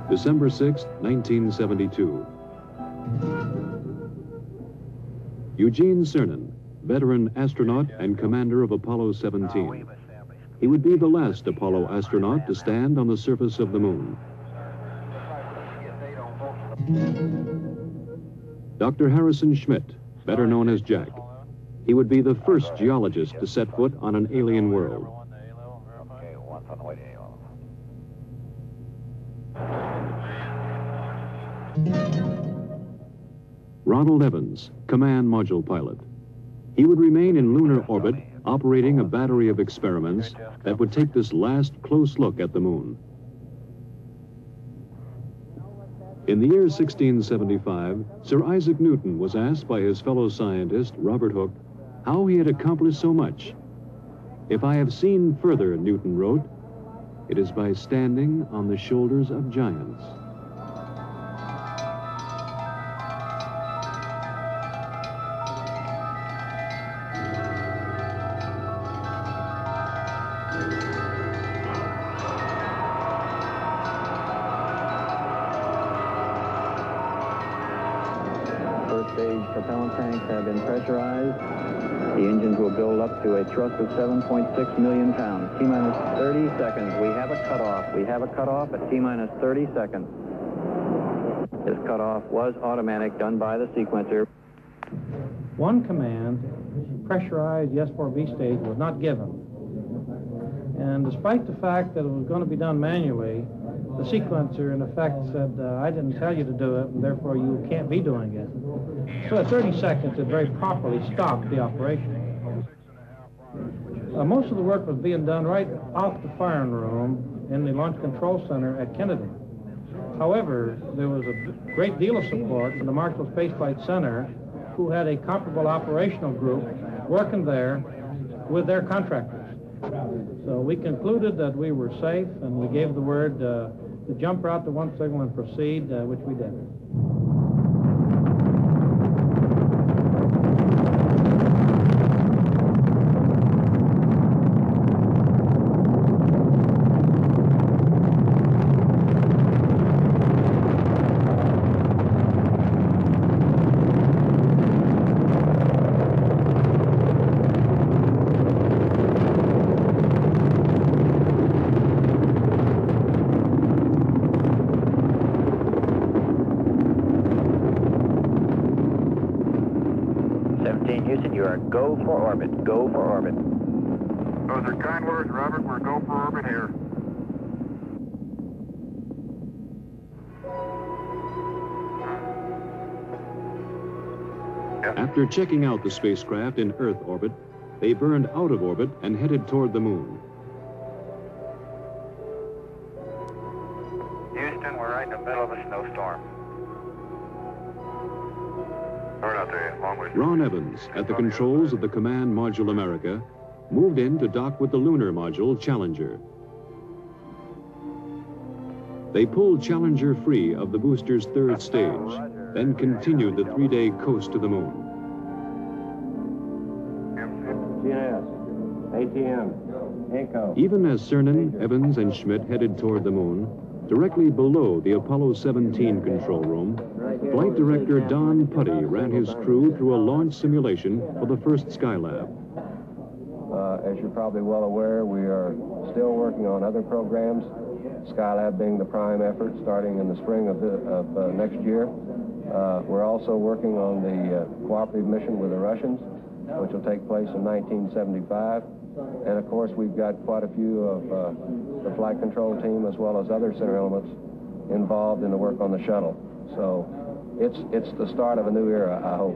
December 6, 1972. Eugene Cernan, veteran astronaut and commander of Apollo 17. He would be the last Apollo astronaut to stand on the surface of the moon. Dr. Harrison Schmitt, better known as Jack. He would be the first geologist to set foot on an alien world. Ronald Evans, command module pilot. He would remain in lunar orbit, operating a battery of experiments that would take this last close look at the moon. In the year 1675, Sir Isaac Newton was asked by his fellow scientist, Robert Hooke, how he had accomplished so much. "If I have seen further," Newton wrote, "it is by standing on the shoulders of giants." First-stage propellant tanks have been pressurized. The engines will build up to a thrust of 7.6 million pounds. T-minus 30 seconds. We have a cutoff. We have a cutoff at T-minus 30 seconds. This cutoff was automatic, done by the sequencer. One command, pressurized the S-4B stage, was not given. And despite the fact that it was going to be done manually, the sequencer, in effect, said, I didn't tell you to do it, and therefore you can't be doing it. So at 30 seconds, it very properly stopped the operation. Most of the work was being done right off the firing room in the Launch Control Center at Kennedy. However, there was a great deal of support from the Marshall Space Flight Center, who had a comparable operational group working there with their contractors. So we concluded that we were safe, and we gave the word to jump route to one signal and proceed, which we did. Houston, you are go for orbit. Go for orbit. Those are kind words, Robert. We're go for orbit here. After checking out the spacecraft in Earth orbit, they burned out of orbit and headed toward the moon. Houston, we're right in the middle of a snowstorm. Ron Evans, at the controls of the Command Module America, moved in to dock with the lunar module Challenger. They pulled Challenger free of the booster's third stage, then continued the 3-day coast to the moon. GNS, ATM, ECHO. Even as Cernan, Evans, and Schmitt headed toward the moon, directly below the Apollo 17 control room, Flight Director Don Putty ran his crew through a launch simulation for the first Skylab. As you're probably well aware, we are still working on other programs, Skylab being the prime effort starting in the spring of next year. We're also working on the cooperative mission with the Russians, which will take place in 1975. And of course, we've got quite a few of the flight control team as well as other center elements involved in the work on the shuttle. So it's the start of a new era, I hope.